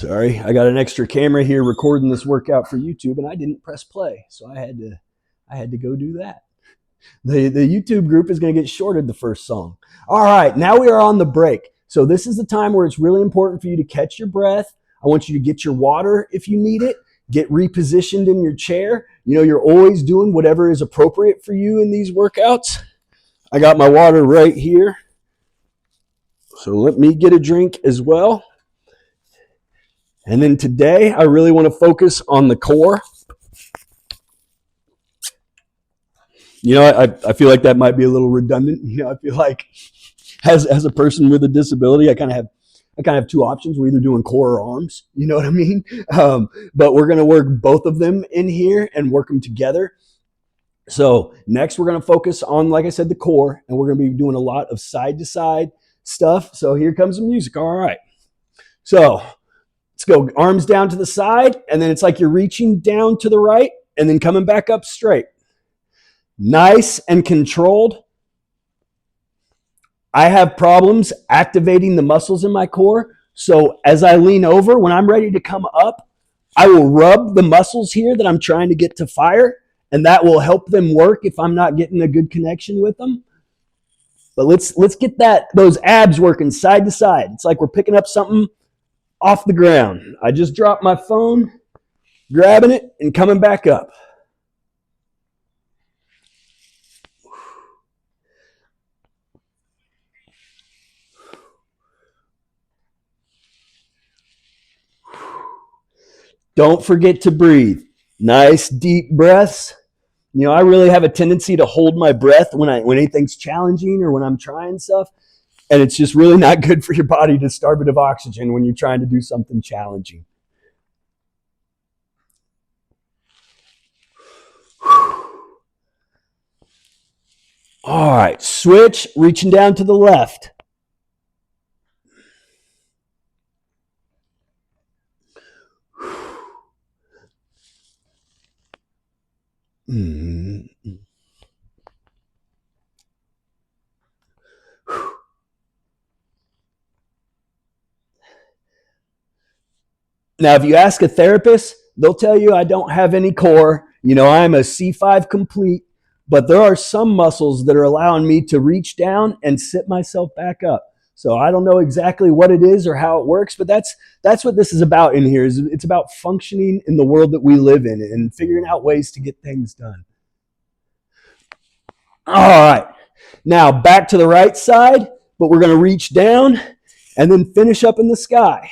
Sorry, I got an extra camera here recording this workout for YouTube, and I didn't press play, so I had to go do that. The YouTube group is going to get shorted the first song. All right, now we are on the break. So this is the time where it's really important for you to catch your breath. I want you to get your water if you need it. Get repositioned in your chair. You know, you're always doing whatever is appropriate for you in these workouts. I got my water right here. So let me get a drink as well. And then today, I really want to focus on the core. You know, I feel like that might be a little redundant. You know, I feel like as a person with a disability, I kind of have two options. We're either doing core or arms. You know what I mean? But we're going to work both of them in here and work them together. So next, we're going to focus on, like I said, the core, and we're going to be doing a lot of side-to-side stuff. So here comes the music. All right. So let's go arms down to the side, and then it's like you're reaching down to the right and then coming back up straight. Nice and controlled. I have problems activating the muscles in my core. So as I lean over, when I'm ready to come up, I will rub the muscles here that I'm trying to get to fire, and that will help them work if I'm not getting a good connection with them. But let's get those abs working side to side. It's like we're picking up something off the ground. I just dropped my phone, grabbing it, and coming back up. Don't forget to breathe. Nice deep breaths. You know, I really have a tendency to hold my breath when anything's challenging or when I'm trying stuff. And it's just really not good for your body to starve it of oxygen when you're trying to do something challenging. All right, switch, reaching down to the left. Now, if you ask a therapist, they'll tell you I don't have any core. You know, I'm a C5 complete, but there are some muscles that are allowing me to reach down and sit myself back up. So I don't know exactly what it is or how it works, but that's what this is about in here. It's about functioning in the world that we live in and figuring out ways to get things done. All right. Now back to the right side, but we're going to reach down and then finish up in the sky.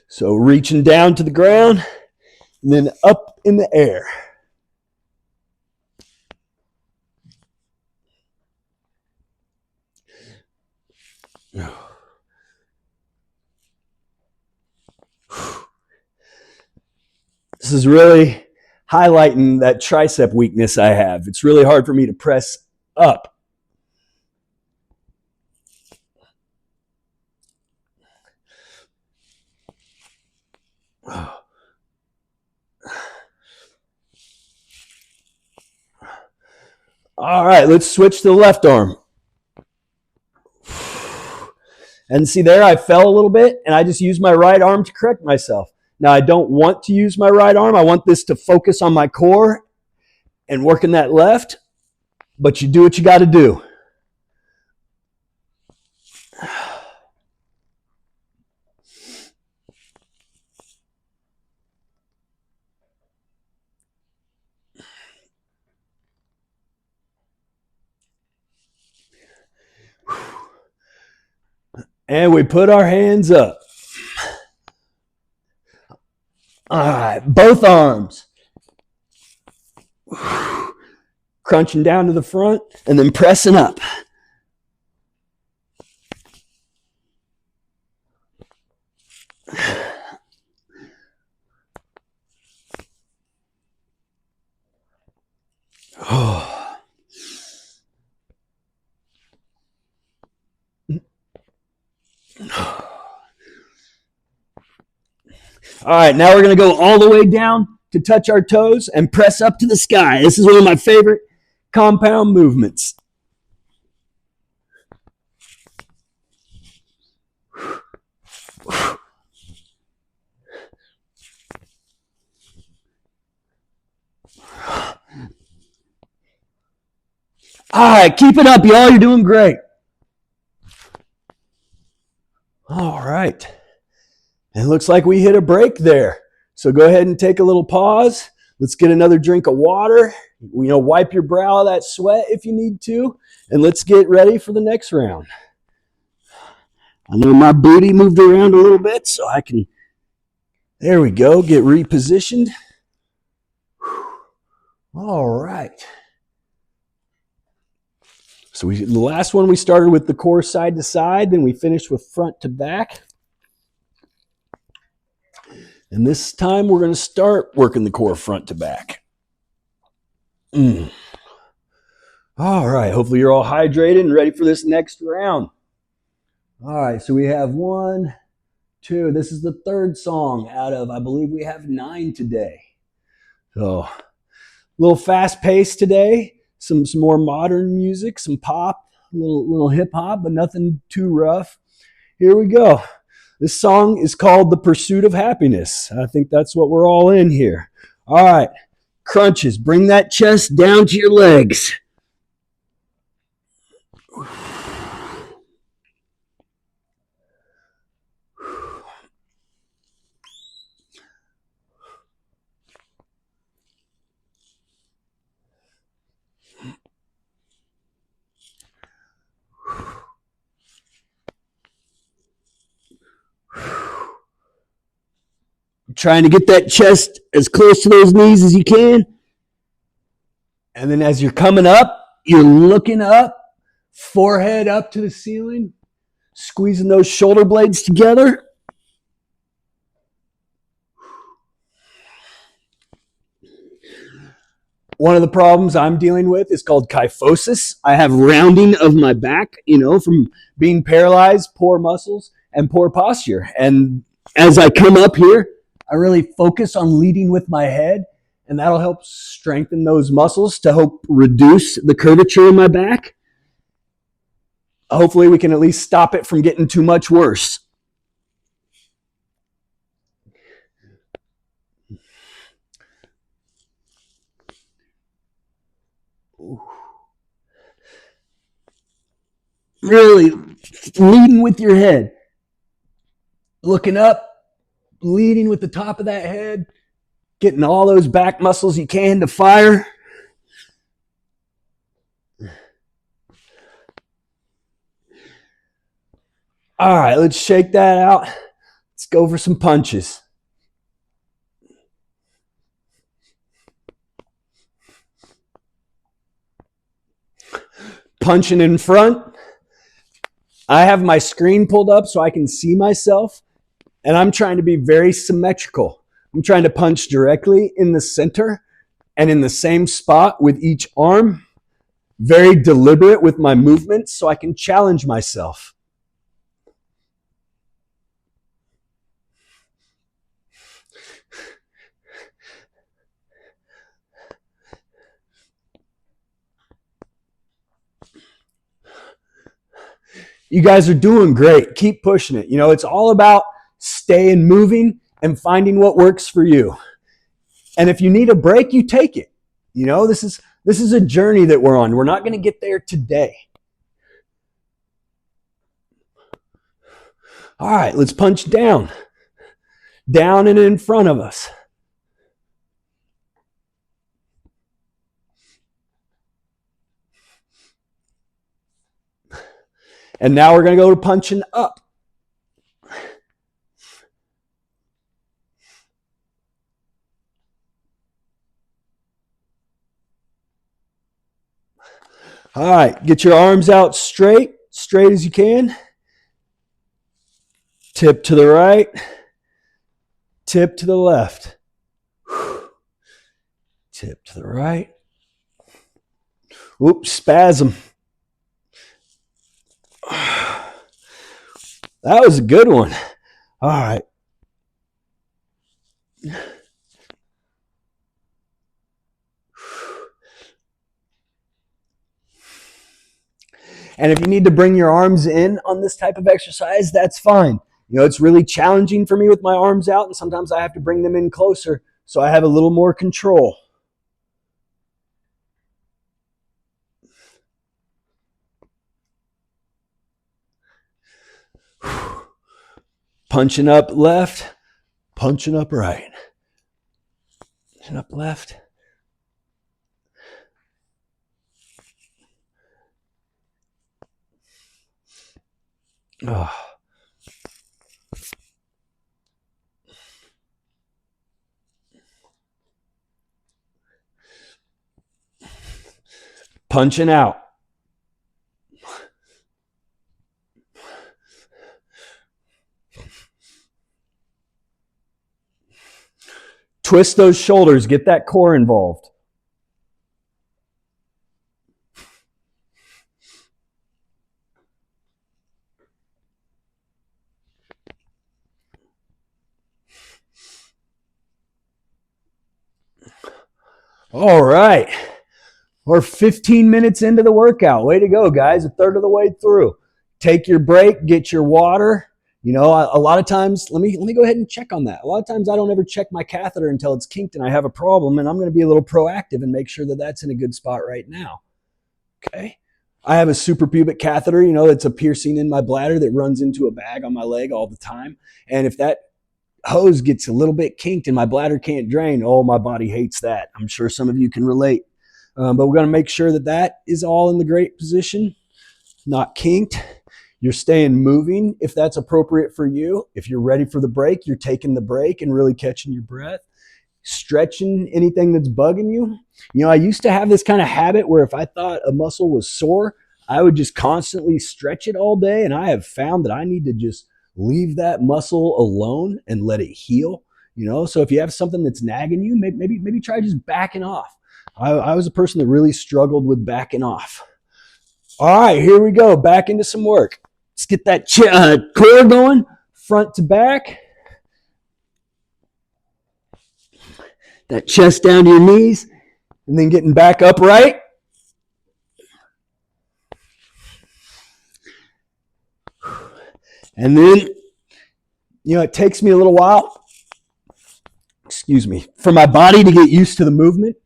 So reaching down to the ground and then up in the air. This is really highlighting that tricep weakness I have. It's really hard for me to press up. All right, let's switch to the left arm. And see there, I fell a little bit, and I just used my right arm to correct myself. Now, I don't want to use my right arm. I want this to focus on my core and working that left, but you do what you got to do. And we put our hands up. All right, both arms. Crunching down to the front and then pressing up. All right, now we're going to go all the way down to touch our toes and press up to the sky. This is one of my favorite compound movements. All right, keep it up, y'all. You're doing great. All right. And it looks like we hit a break there. So go ahead and take a little pause. Let's get another drink of water. Wipe your brow of that sweat if you need to. And let's get ready for the next round. I know my booty moved around a little bit, so I can, there we go, get repositioned. All right. So the last one we started with the core side to side, then we finished with front to back. And this time we're going to start working the core front to back. All right, hopefully you're all hydrated and ready for this next round. All right, so we have 1, 2. This is the third song out of, I believe we have 9 today. So a little fast pace today, some more modern music, some pop, a little hip hop, but nothing too rough. Here we go. This song is called The Pursuit of Happiness. I think that's what we're all in here. All right, crunches. Bring that chest down to your legs. Trying to get that chest as close to those knees as you can. And then as you're coming up, you're looking up, forehead up to the ceiling, squeezing those shoulder blades together. One of the problems I'm dealing with is called kyphosis. I have rounding of my back, from being paralyzed, poor muscles, and poor posture. And as I come up here, I really focus on leading with my head, and that'll help strengthen those muscles to help reduce the curvature in my back. Hopefully we can at least stop it from getting too much worse. Really leading with your head. Looking up, leading with the top of that head, getting all those back muscles you can to fire. All right, let's shake that out. Let's go for some punches. Punching in front. I have my screen pulled up so I can see myself, and I'm trying to be very symmetrical. I'm trying to punch directly in the center and in the same spot with each arm. Very deliberate with my movements so I can challenge myself. You guys are doing great. Keep pushing it. It's all about staying moving and finding what works for you. And if you need a break, you take it. This is a journey that we're on. We're not going to get there today. All right, let's punch down. Down and in front of us. And now we're going to go to punching up. All right, get your arms out straight as you can. Tip to the right, tip to the left. Tip to the right. Oops, spasm. That was a good one. All right. And if you need to bring your arms in on this type of exercise, that's fine. It's really challenging for me with my arms out, and sometimes I have to bring them in closer so I have a little more control. Punching up left, punching up right. Punching up left. Oh. Punching out. Twist those shoulders, get that core involved. All right. We're 15 minutes into the workout. Way to go, guys. A third of the way through. Take your break, get your water. You know, a lot of times, let me go ahead and check on that. A lot of times I don't ever check my catheter until it's kinked and I have a problem, and I'm going to be a little proactive and make sure that that's in a good spot right now. Okay. I have a suprapubic catheter, you know, that's a piercing in my bladder that runs into a bag on my leg all the time. And if that hose gets a little bit kinked and my bladder can't drain, oh, my body hates that. I'm sure some of you can relate. But we're going to make sure that that is all in the great position, not kinked. You're staying moving if that's appropriate for you. If you're ready for the break, you're taking the break and really catching your breath. Stretching anything that's bugging you. You know, I used to have this kind of habit where if I thought a muscle was sore, I would just constantly stretch it all day. And I have found that I need to just leave that muscle alone and let it heal. You know, so if you have something that's nagging you, maybe try just backing off. I was a person that really struggled with backing off. All right, here we go. Back into some work. Let's get that core going, front to back. That chest down to your knees, and then getting back upright. And then, you know, it takes me a little while, for my body to get used to the movement.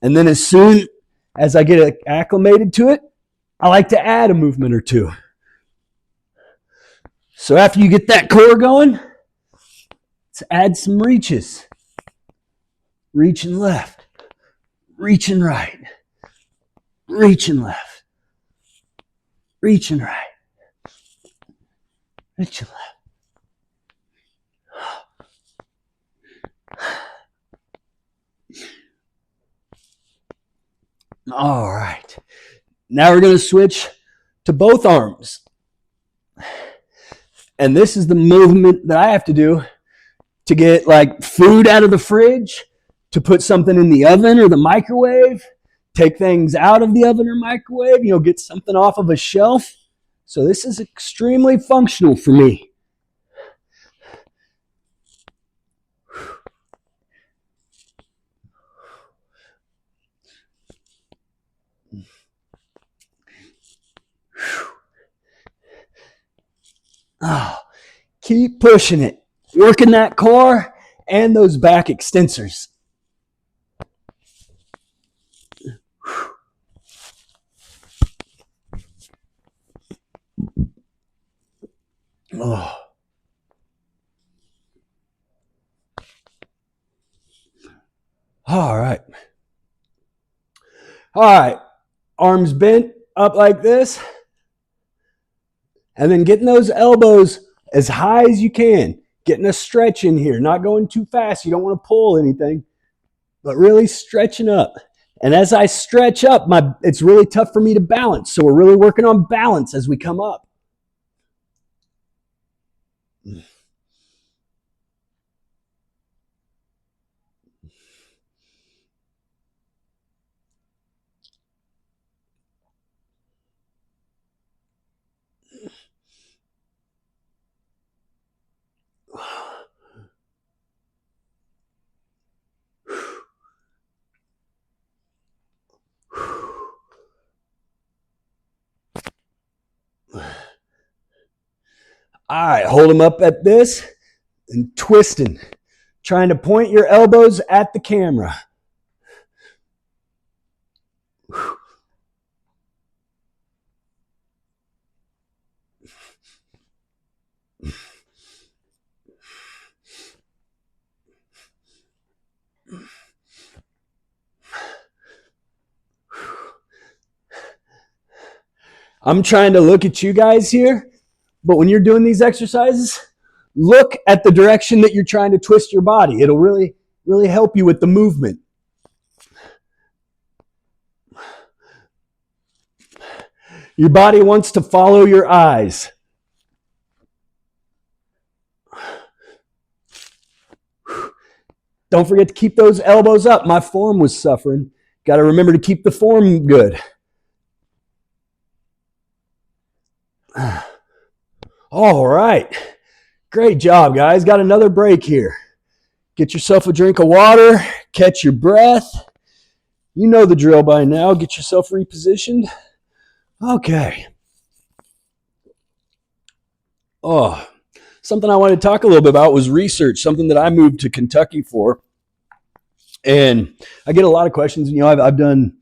And then as soon as I get acclimated to it, I like to add a movement or two. So after you get that core going, let's add some reaches. Reaching left, reaching right, reaching left, reaching right, reaching left. All right. Now we're going to switch to both arms. And this is the movement that I have to do to get like food out of the fridge, to put something in the oven or the microwave, take things out of the oven or microwave, you know, get something off of a shelf. So this is extremely functional for me. Oh, keep pushing it, working that core and those back extensors. Oh. All right. All right. Arms bent up like this. And then getting those elbows as high as you can. Getting a stretch in here. Not going too fast. You don't want to pull anything. But really stretching up. And as I stretch up, it's really tough for me to balance. So we're really working on balance as we come up. All right, hold them up at this and twisting. Trying to point your elbows at the camera. I'm trying to look at you guys here, but when you're doing these exercises, look at the direction that you're trying to twist your body. It'll really, really help you with the movement. Your body wants to follow your eyes. Don't forget to keep those elbows up. My form was suffering. Got to remember to keep the form good. All right. Great job, guys. Got another break here. Get yourself a drink of water. Catch your breath. You know the drill by now. Get yourself repositioned. Okay. Oh, something I wanted to talk a little bit about was research, something that I moved to Kentucky for. And I get a lot of questions. I've done,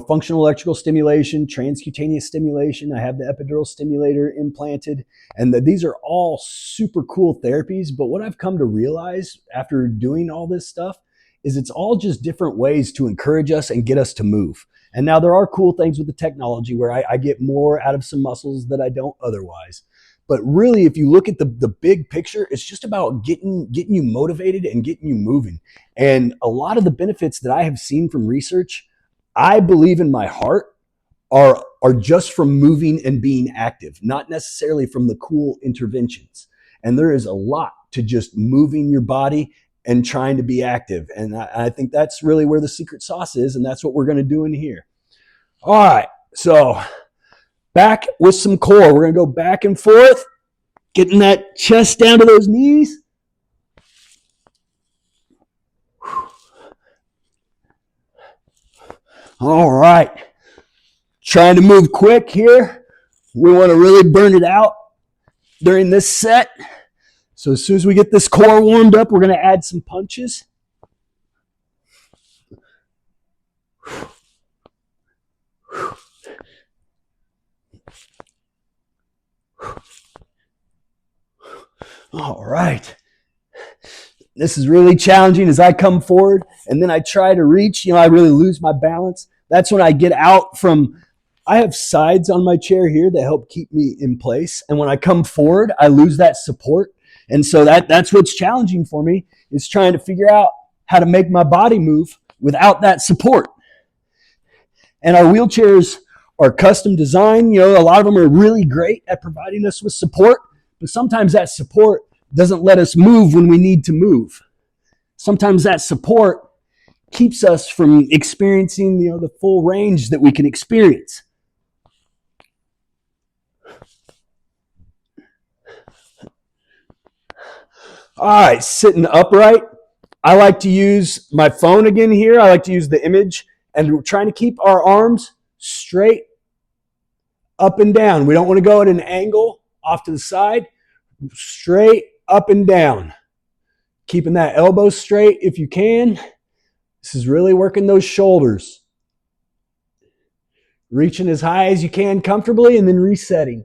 functional electrical stimulation, transcutaneous stimulation. I have the epidural stimulator implanted. And these are all super cool therapies. But what I've come to realize after doing all this stuff is it's all just different ways to encourage us and get us to move. And now there are cool things with the technology where I get more out of some muscles that I don't otherwise. But really, if you look at the big picture, it's just about getting you motivated and getting you moving. And a lot of the benefits that I have seen from research, I believe in my heart, are just from moving and being active, not necessarily from the cool interventions. And there is a lot to just moving your body and trying to be active. And I think that's really where the secret sauce is, and that's what we're going to do in here. All right, so back with some core. We're going to go back and forth, getting that chest down to those knees. All right. Trying to move quick here. We want to really burn it out during this set. So as soon as we get this core warmed up, we're going to add some punches. All right. This is really challenging as I come forward and then I try to reach. I really lose my balance. That's when I get out from, I have sides on my chair here that help keep me in place. And when I come forward, I lose that support. And so that's what's challenging for me, is trying to figure out how to make my body move without that support. And our wheelchairs are custom designed. A lot of them are really great at providing us with support, but sometimes that support doesn't let us move when we need to move. Sometimes that support keeps us from experiencing, the full range that we can experience. All right, sitting upright. I like to use my phone again here. I like to use the image, and we're trying to keep our arms straight up and down. We don't want to go at an angle off to the side. Straight up and down. Keeping that elbow straight if you can. This is really working those shoulders. Reaching as high as you can comfortably and then resetting.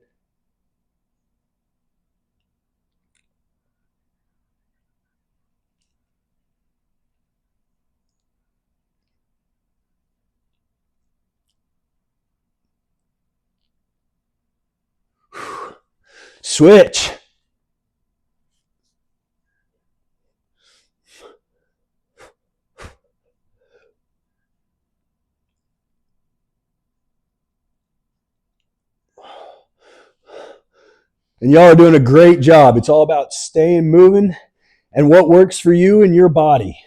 Switch. And y'all are doing a great job. It's all about staying moving and what works for you and your body.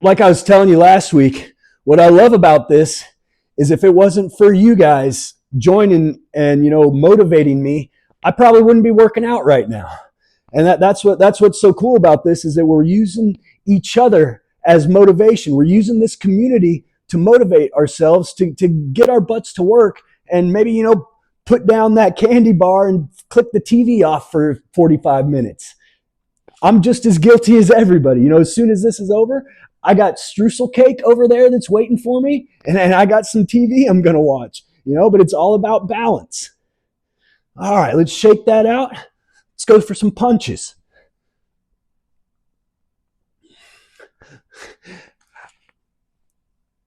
Like I was telling you last week, what I love about this is if it wasn't for you guys joining and motivating me, I probably wouldn't be working out right now. And that's what's so cool about this, is that we're using each other as motivation. We're using this community to motivate ourselves to get our butts to work, and maybe put down that candy bar and click the TV off for 45 minutes. I'm just as guilty as everybody. As soon as this is over, I got streusel cake over there that's waiting for me, and I got some TV I'm going to watch, but it's all about balance. All right, let's shake that out. Let's go for some punches.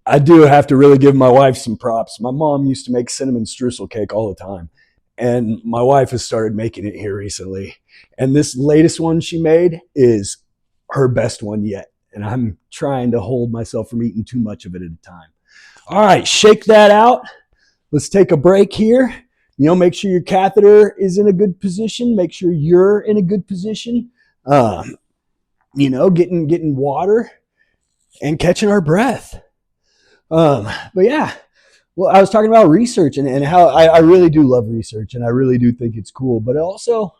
I do have to really give my wife some props. My mom used to make cinnamon streusel cake all the time, and my wife has started making it here recently. And this latest one she made is her best one yet. And I'm trying to hold myself from eating too much of it at a time. All right, shake that out. Let's take a break here. Make sure your catheter is in a good position. Make sure you're in a good position. Getting water and catching our breath. But yeah, well, I was talking about research and how I really do love research and I really do think it's cool. But also,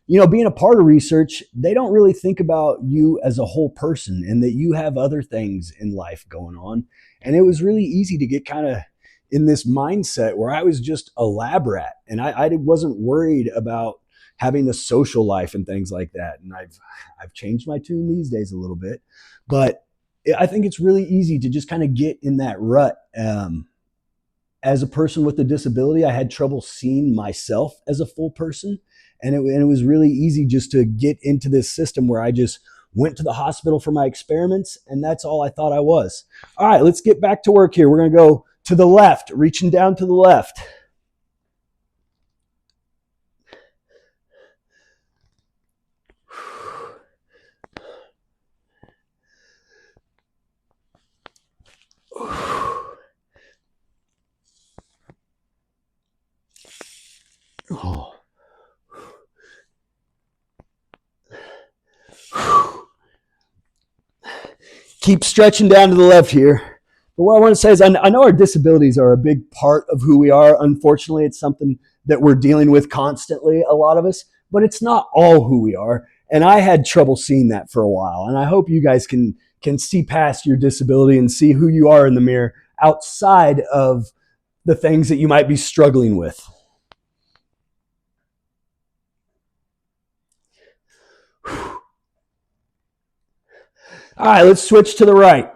being a part of research, they don't really think about you as a whole person and that you have other things in life going on. And it was really easy to get kind of in this mindset where I was just a lab rat and I wasn't worried about having a social life and things like that. And I've changed my tune these days a little bit, but I think it's really easy to just kind of get in that rut. As a person with a disability, I had trouble seeing myself as a full person. And it was really easy just to get into this system where I just went to the hospital for my experiments, and that's all I thought I was. All right, let's get back to work here. We're going to go to the left, reaching down to the left. Oh. Keep stretching down to the left here. But what I want to say is I know our disabilities are a big part of who we are. Unfortunately, it's something that we're dealing with constantly, a lot of us, but it's not all who we are. And I had trouble seeing that for a while. And I hope you guys can see past your disability and see who you are in the mirror outside of the things that you might be struggling with. All right, let's switch to the right.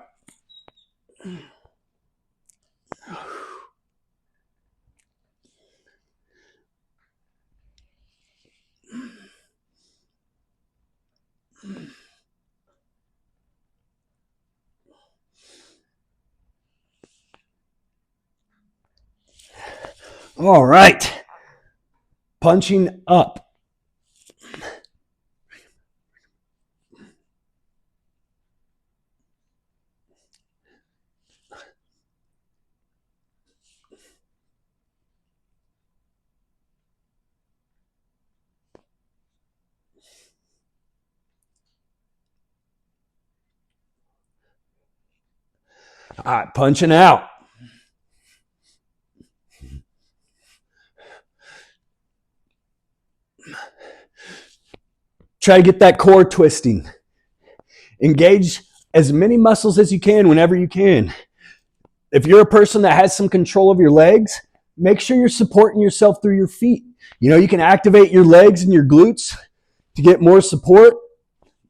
All right. Punching up. All right, punching out. Try to get that core twisting. Engage as many muscles as you can whenever you can. If you're a person that has some control of your legs, make sure you're supporting yourself through your feet. You can activate your legs and your glutes to get more support.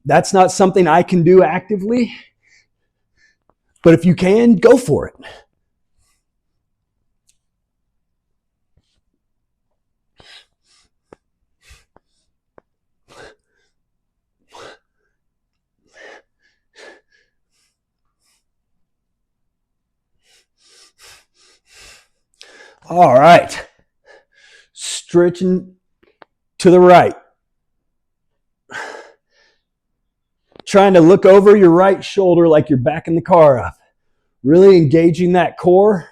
That's not something I can do actively, but if you can, go for it. All right. Stretching to the right. Trying to look over your right shoulder like you're backing the car up. Really engaging that core.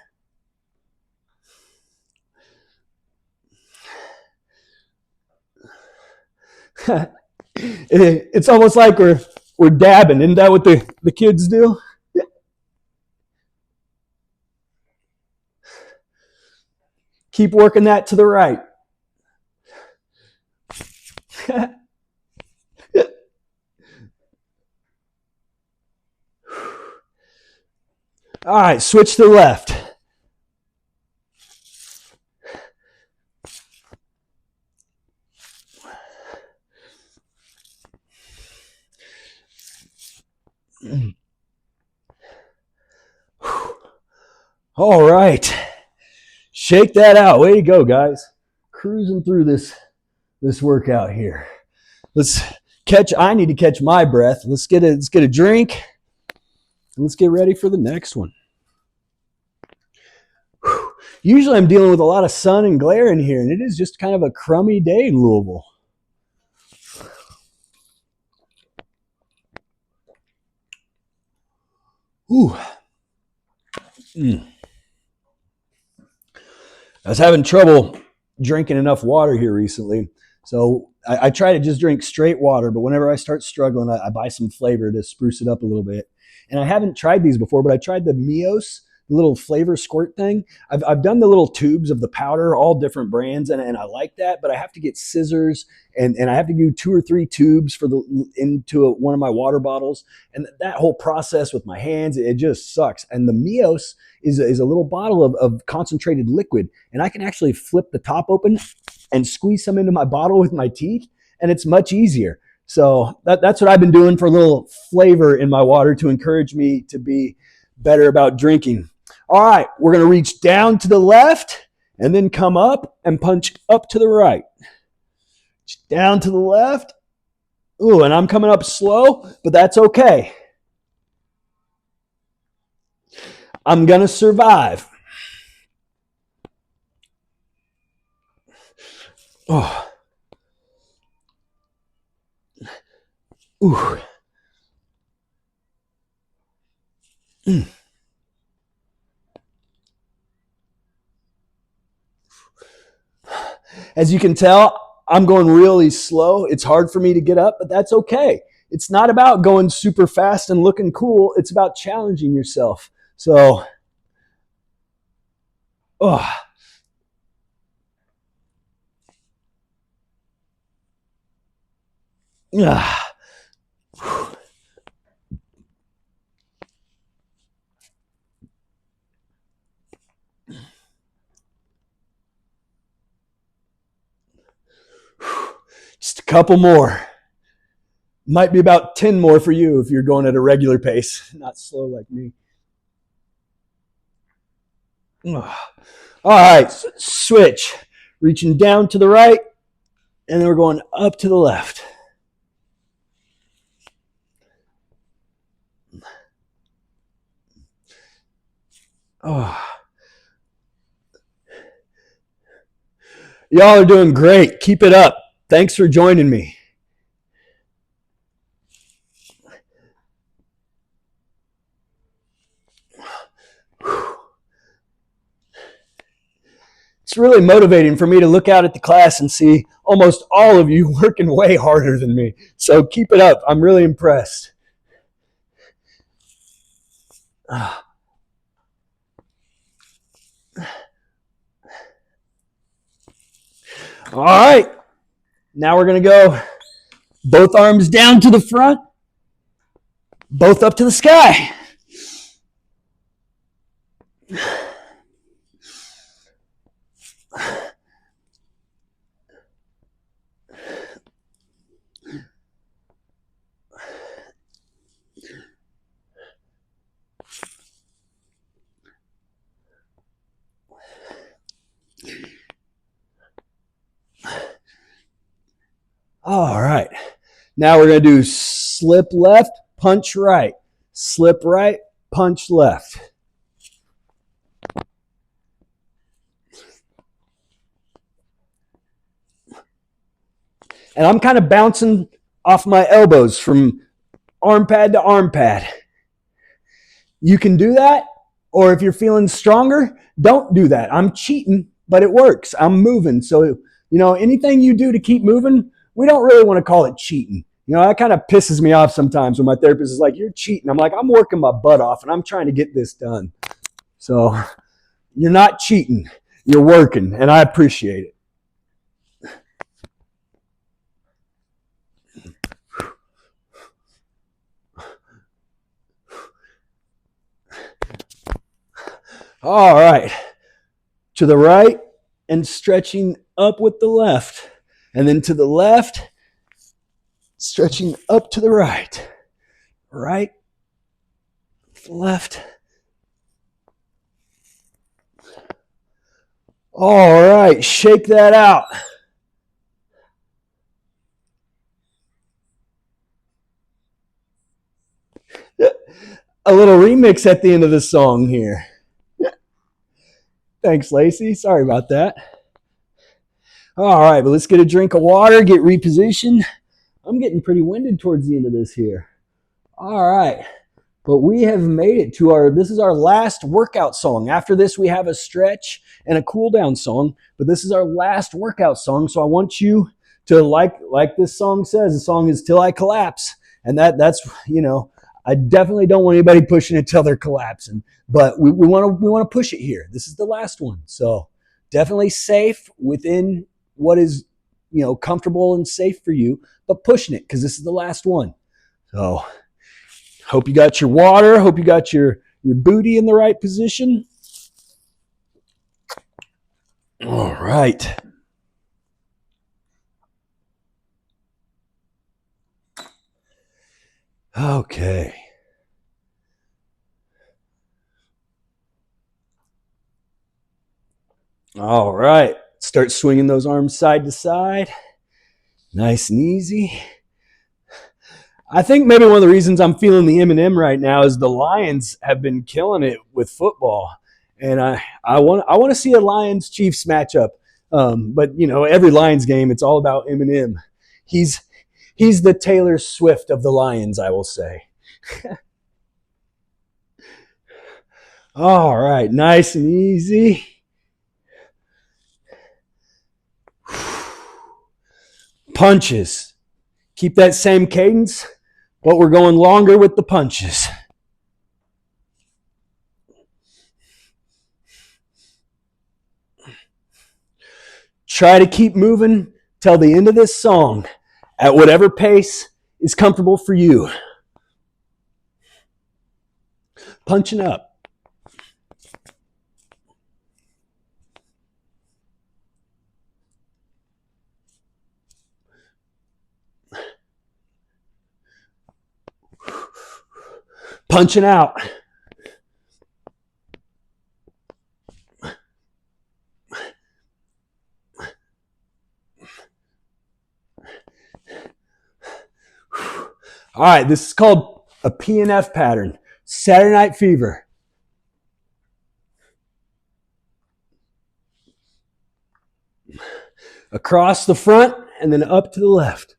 It's almost like we're dabbing. Isn't that what the kids do? Keep working that to the right. All right, switch to the left. All right. Shake that out. Way to go, guys. Cruising through this workout here. I need to catch my breath. Let's get a drink. Let's get ready for the next one. Usually I'm dealing with a lot of sun and glare in here, and it is just kind of a crummy day in Louisville. Ooh. I was having trouble drinking enough water here recently. So I try to just drink straight water, but whenever I start struggling, I buy some flavor to spruce it up a little bit. And I haven't tried these before, but I tried the Mios, the little flavor squirt thing. I've done the little tubes of the powder, all different brands, and I like that, but I have to get scissors and I have to do 2 or 3 tubes for one of my water bottles. And that whole process with my hands, it just sucks. And the Mios is a little bottle of concentrated liquid, and I can actually flip the top open and squeeze some into my bottle with my teeth, and it's much easier. So that's what I've been doing for a little flavor in my water to encourage me to be better about drinking. All right, we're going to reach down to the left and then come up and punch up to the right. Down to the left. Ooh, and I'm coming up slow, but that's okay. I'm going to survive. Oh. Ooh. Mm. As you can tell, I'm going really slow. It's hard for me to get up, but that's okay. It's not about going super fast and looking cool. It's about challenging yourself. So, oh. Ah. Just a couple more. Might be about 10 more for you if you're going at a regular pace, not slow like me. All right, switch. Reaching down to the right, and then we're going up to the left. Oh. Y'all are doing great. Keep it up. Thanks for joining me. It's really motivating for me to look out at the class and see almost all of you working way harder than me. So keep it up. I'm really impressed. All right. Now we're going to go both arms down to the front, both up to the sky. All right. Now we're going to do slip left, punch right. Slip right, punch left. And I'm kind of bouncing off my elbows from arm pad to arm pad. You can do that, or if you're feeling stronger, don't do that. I'm cheating, but it works. I'm moving. So, anything you do to keep moving, we don't really want to call it cheating. That kind of pisses me off sometimes when my therapist is like, you're cheating. I'm like, I'm working my butt off and I'm trying to get this done. So you're not cheating. You're working, and I appreciate it. All right. To the right and stretching up with the left. And then to the left, stretching up to the right. Right, left. All right, shake that out. A little remix at the end of the song here. Thanks, Lacey. Sorry about that. All right, but let's get a drink of water, get repositioned. I'm getting pretty winded towards the end of this here. All right. But we have made it to this is our last workout song. After this, we have a stretch and a cool down song, but this is our last workout song. So I want you to, like this song says, the song is Till I Collapse. And that's, I definitely don't want anybody pushing it till they're collapsing, but we want to push it here. This is the last one. So definitely safe within what is, comfortable and safe for you, but pushing it because this is the last one. So hope you got your water. Hope you got your booty in the right position. All right. Okay. All right. Start swinging those arms side to side. Nice and easy. I think maybe one of the reasons I'm feeling the M&M right now is the Lions have been killing it with football, and I want to see a Lions Chiefs matchup. But every Lions game, it's all about M&M. He's the Taylor Swift of the Lions, I will say. All right, nice and easy. Punches. Keep that same cadence, but we're going longer with the punches. Try to keep moving till the end of this song at whatever pace is comfortable for you. Punching up. Punching out. All right, this is called a PNF pattern. Saturday Night Fever. Across the front and then up to the left.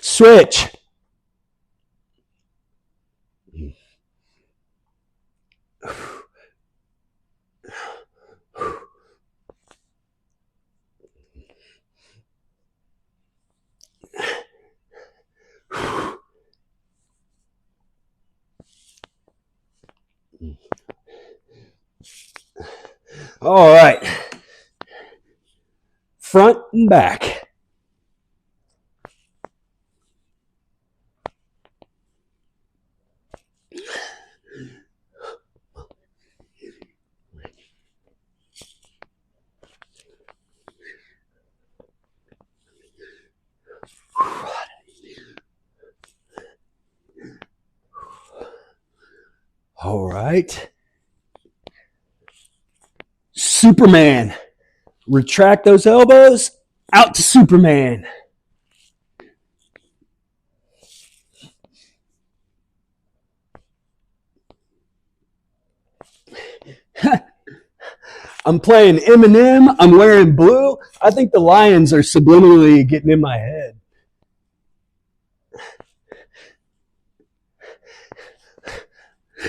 Switch. All right. Front and back. All right. Superman. Retract those elbows. Out to Superman. I'm playing Eminem. I'm wearing blue. I think the Lions are subliminally getting in my head.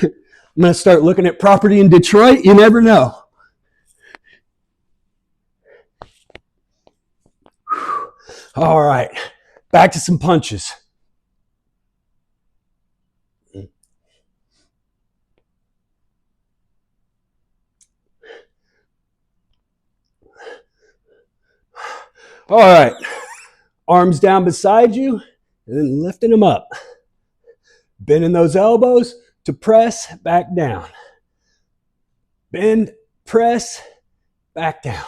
I'm going to start looking at property in Detroit. You never know. All right. Back to some punches. All right. Arms down beside you and then lifting them up. Bending those elbows to press back down. Bend, press, back down.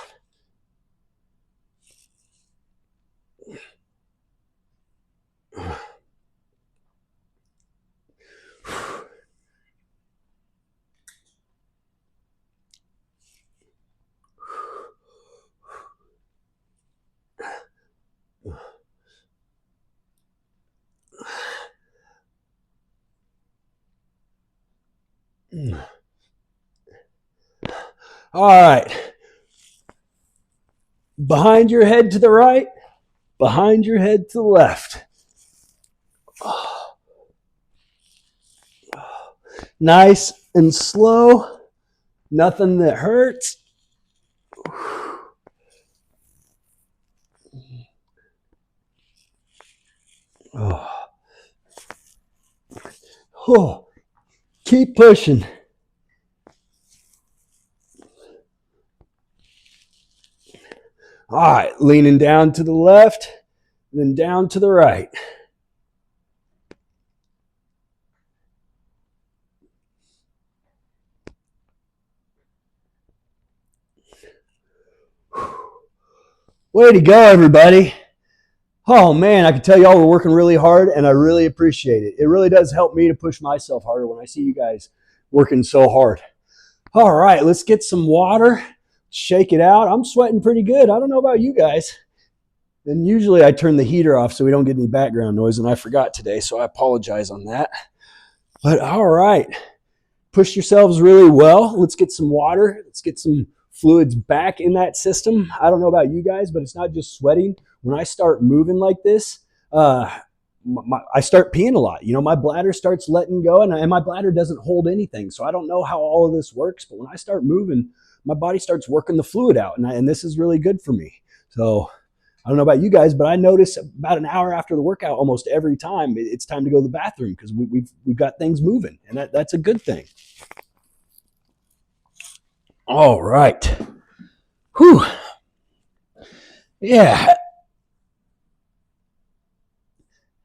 All right. Behind your head to the right, behind your head to the left. Nice and slow. Nothing that hurts. Oh. Oh. Keep pushing. All right, leaning down to the left, then down to the right. Way to go, everybody. Oh man, I can tell y'all we're working really hard and I really appreciate it. It really does help me to push myself harder when I see you guys working so hard. All right, let's get some water, shake it out. I'm sweating pretty good. I don't know about you guys. And usually I turn the heater off so we don't get any background noise, and I forgot today, so I apologize on that. But all right, push yourselves really well. Let's get some water. Let's get some fluids back in that system. I don't know about you guys, but it's not just sweating. When I start moving like this, I start peeing a lot. You know, my bladder starts letting go, and my bladder doesn't hold anything. So I don't know how all of this works, but when I start moving, my body starts working the fluid out, and this is really good for me. So I don't know about you guys, but I notice about an hour after the workout, almost every time, it's time to go to the bathroom because we've got things moving, and that's a good thing. All right. Whew. Yeah.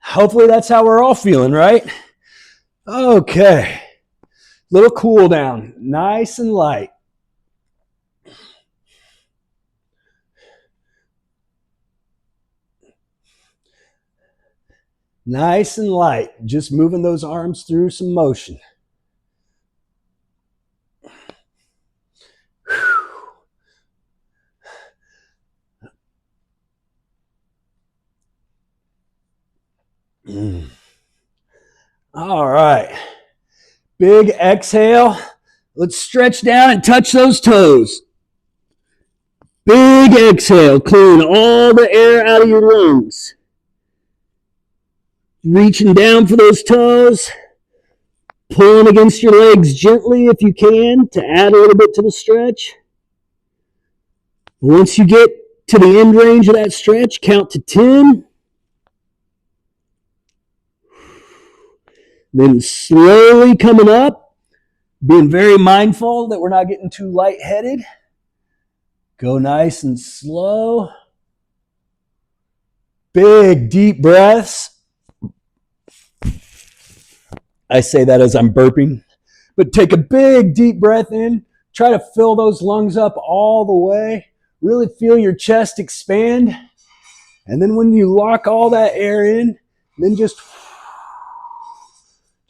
Hopefully that's how we're all feeling, right? Okay. Little cool down. Nice and light. Nice and light. Just moving those arms through some motion. All right. Big exhale. Let's stretch down and touch those toes. Big exhale. Clean all the air out of your lungs. Reaching down for those toes. Pulling against your legs gently if you can to add a little bit to the stretch. Once you get to the end range of that stretch, count to 10. Then slowly coming up, being very mindful that we're not getting too lightheaded. Go nice and slow. Big, deep breaths. I say that as I'm burping. But take a big, deep breath in. Try to fill those lungs up all the way. Really feel your chest expand. And then when you lock all that air in, then just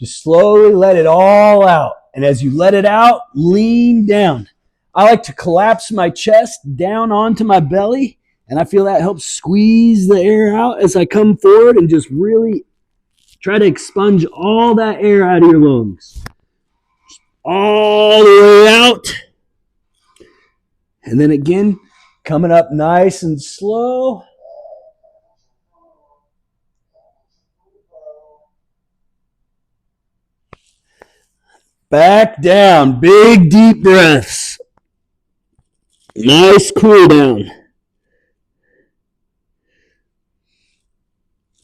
slowly let it all out. And as you let it out, lean down. I like to collapse my chest down onto my belly, and I feel that helps squeeze the air out as I come forward and just really try to expunge all that air out of your lungs. All the way out. And then again, coming up nice and slow. Back down. Big, deep breaths. Nice cool down.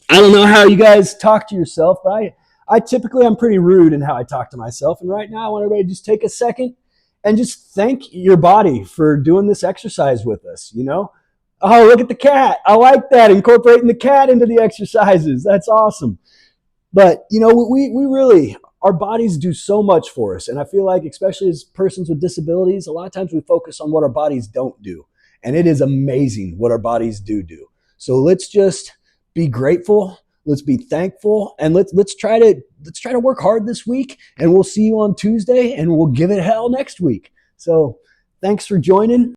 I don't know how you guys talk to yourself, but I typically I'm pretty rude in how I talk to myself. And right now I want everybody to just take a second and just thank your body for doing this exercise with us, you know? Oh, look at the cat. I like that, incorporating the cat into the exercises. That's awesome. But, you know, we really, our bodies do so much for us. And I feel like, especially as persons with disabilities, a lot of times we focus on what our bodies don't do. And it is amazing what our bodies do. So let's just be grateful. Let's be thankful. And let's try to work hard this week. And we'll see you on Tuesday, and we'll give it hell next week. So thanks for joining.